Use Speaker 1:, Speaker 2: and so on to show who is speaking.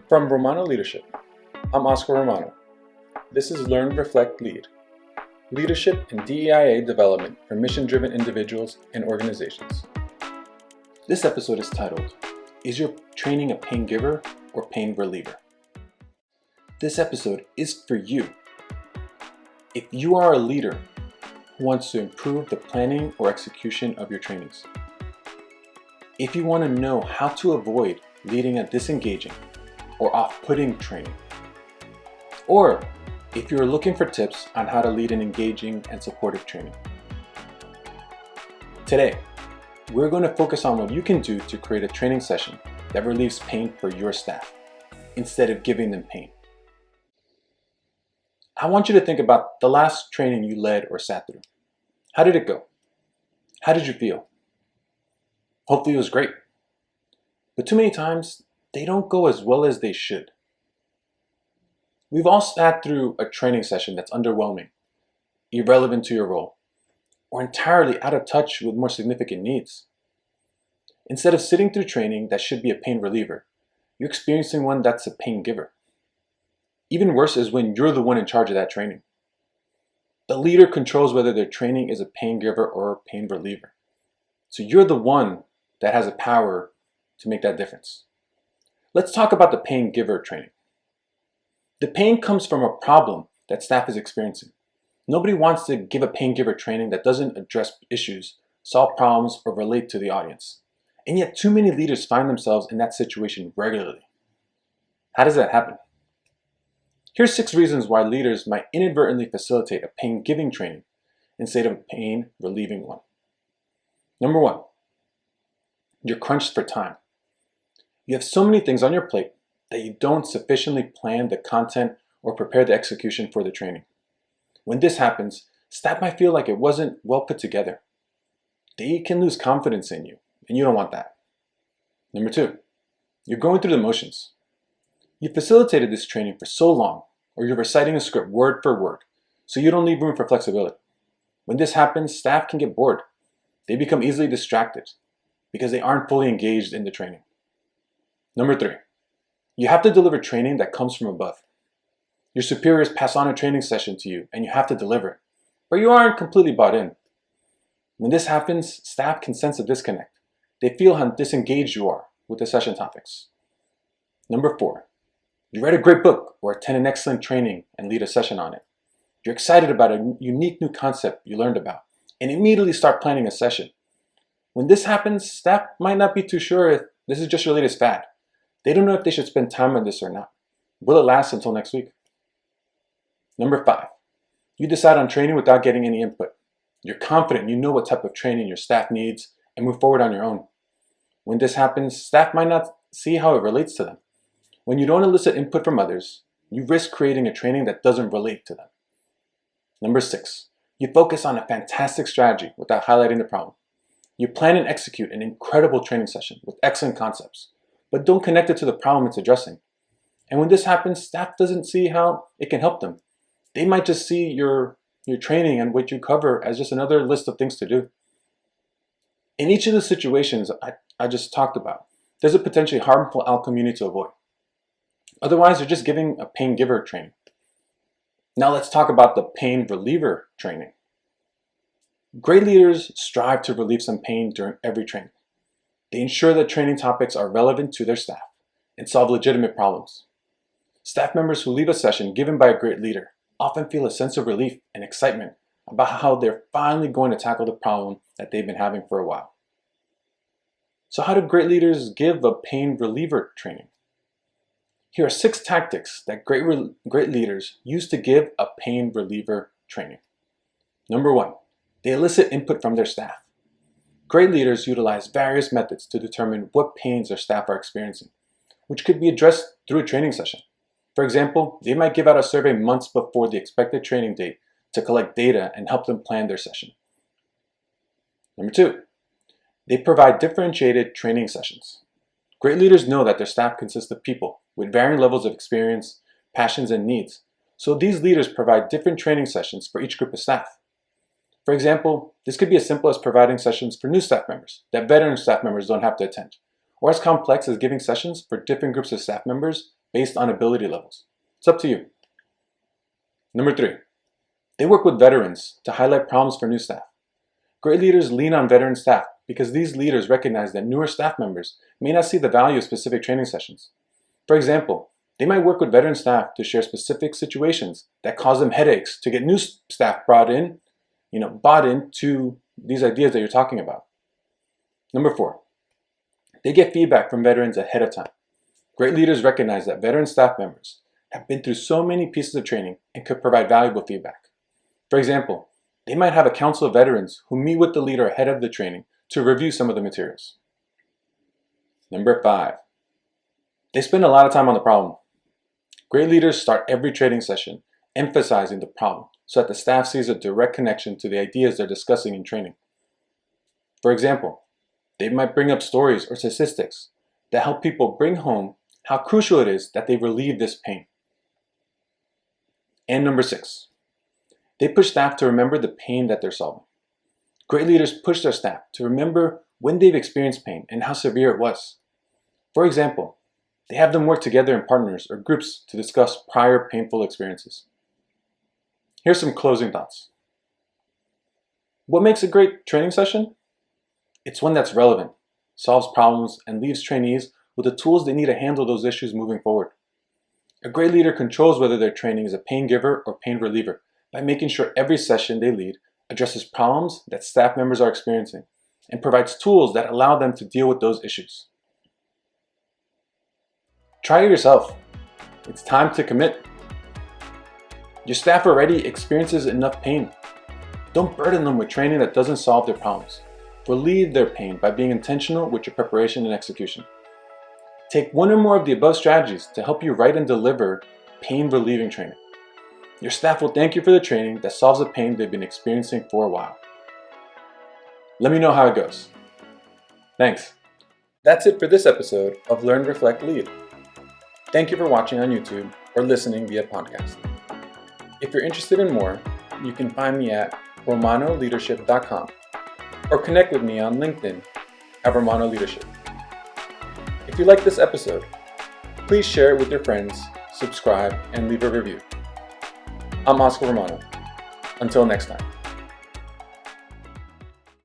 Speaker 1: From Romano Leadership, I'm Oscar Romano. This is Learn, Reflect, Lead. Leadership and DEIA development for mission-driven individuals and organizations. This episode is titled, Is Your Training a Pain Giver or Pain Reliever? This episode is for you. If you are a leader who wants to improve the planning or execution of your trainings, if you want to know how to avoid leading a disengaging or off-putting training, or if you're looking for tips on how to lead an engaging and supportive training. Today, we're going to focus on what you can do to create a training session that relieves pain for your staff, instead of giving them pain. I want you to think about the last training you led or sat through. How did it go? How did you feel? Hopefully it was great. But too many times, they don't go as well as they should. We've all sat through a training session that's underwhelming, irrelevant to your role, or entirely out of touch with more significant needs. Instead of sitting through training that should be a pain reliever, you're experiencing one that's a pain giver. Even worse is when you're the one in charge of that training. The leader controls whether their training is a pain giver or a pain reliever. So you're the one that has the power to make that difference. Let's talk about the pain giver training. The pain comes from a problem that staff is experiencing. Nobody wants to give a pain giver training that doesn't address issues, solve problems, or relate to the audience. And yet too many leaders find themselves in that situation regularly. How does that happen? Here's 6 reasons why leaders might inadvertently facilitate a pain giving training instead of a pain relieving one. Number 1, you're crunched for time. You have so many things on your plate that you don't sufficiently plan the content or prepare the execution for the training. When this happens, staff might feel like it wasn't well put together. They can lose confidence in you, and you don't want that. Number 2, you're going through the motions. You facilitated this training for so long, or you're reciting a script word for word, so you don't leave room for flexibility. When this happens, staff can get bored. They become easily distracted because they aren't fully engaged in the training. Number 3, you have to deliver training that comes from above. Your superiors pass on a training session to you and you have to deliver it, but you aren't completely bought in. When this happens, staff can sense a disconnect. They feel how disengaged you are with the session topics. Number 4, you read a great book or attend an excellent training and lead a session on it. You're excited about a unique new concept you learned about and immediately start planning a session. When this happens, staff might not be too sure if this is just your latest fad. They don't know if they should spend time on this or not. Will it last until next week? Number 5, you decide on training without getting any input. You're confident you know what type of training your staff needs and move forward on your own. When this happens, staff might not see how it relates to them. When you don't elicit input from others, you risk creating a training that doesn't relate to them. Number 6, you focus on a fantastic strategy without highlighting the problem. You plan and execute an incredible training session with excellent concepts, but don't connect it to the problem it's addressing. And when this happens, staff doesn't see how it can help them. They might just see your training and what you cover as just another list of things to do. In each of the situations I just talked about, there's a potentially harmful outcome you need to avoid. Otherwise, you're just giving a pain giver training. Now let's talk about the pain reliever training. Great leaders strive to relieve some pain during every training. They ensure that training topics are relevant to their staff and solve legitimate problems. Staff members who leave a session given by a great leader often feel a sense of relief and excitement about how they're finally going to tackle the problem that they've been having for a while. So how do great leaders give a pain reliever training? Here are 6 tactics that great leaders use to give a pain reliever training. Number 1, they elicit input from their staff. Great leaders utilize various methods to determine what pains their staff are experiencing, which could be addressed through a training session. For example, they might give out a survey months before the expected training date to collect data and help them plan their session. Number 2, they provide differentiated training sessions. Great leaders know that their staff consists of people with varying levels of experience, passions, and needs, so these leaders provide different training sessions for each group of staff. For example, this could be as simple as providing sessions for new staff members that veteran staff members don't have to attend, or as complex as giving sessions for different groups of staff members based on ability levels. It's up to you. Number 3, they work with veterans to highlight problems for new staff. Great leaders lean on veteran staff because these leaders recognize that newer staff members may not see the value of specific training sessions. For example, they might work with veteran staff to share specific situations that cause them headaches to get new staff bought into these ideas that you're talking about. Number 4, they get feedback from veterans ahead of time. Great leaders recognize that veteran staff members have been through so many pieces of training and could provide valuable feedback. For example, they might have a council of veterans who meet with the leader ahead of the training to review some of the materials. Number 5, they spend a lot of time on the problem. Great leaders start every training session emphasizing the problem so that the staff sees a direct connection to the ideas they're discussing in training. For example, they might bring up stories or statistics that help people bring home how crucial it is that they relieve this pain. And number 6, they push staff to remember the pain that they're solving. Great leaders push their staff to remember when they've experienced pain and how severe it was. For example, they have them work together in partners or groups to discuss prior painful experiences. Here's some closing thoughts. What makes a great training session? It's one that's relevant, solves problems, and leaves trainees with the tools they need to handle those issues moving forward. A great leader controls whether their training is a pain giver or pain reliever by making sure every session they lead addresses problems that staff members are experiencing and provides tools that allow them to deal with those issues. Try it yourself. It's time to commit. Your staff already experiences enough pain. Don't burden them with training that doesn't solve their problems. Relieve their pain by being intentional with your preparation and execution. Take one or more of the above strategies to help you write and deliver pain-relieving training. Your staff will thank you for the training that solves the pain they've been experiencing for a while. Let me know how it goes. Thanks. That's it for this episode of Learn, Reflect, Lead. Thank you for watching on YouTube or listening via podcast. If you're interested in more, you can find me at romanoleadership.com or connect with me on LinkedIn at Romano Leadership. If you like this episode, please share it with your friends, subscribe, and leave a review. I'm Oscar Romano. Until next time.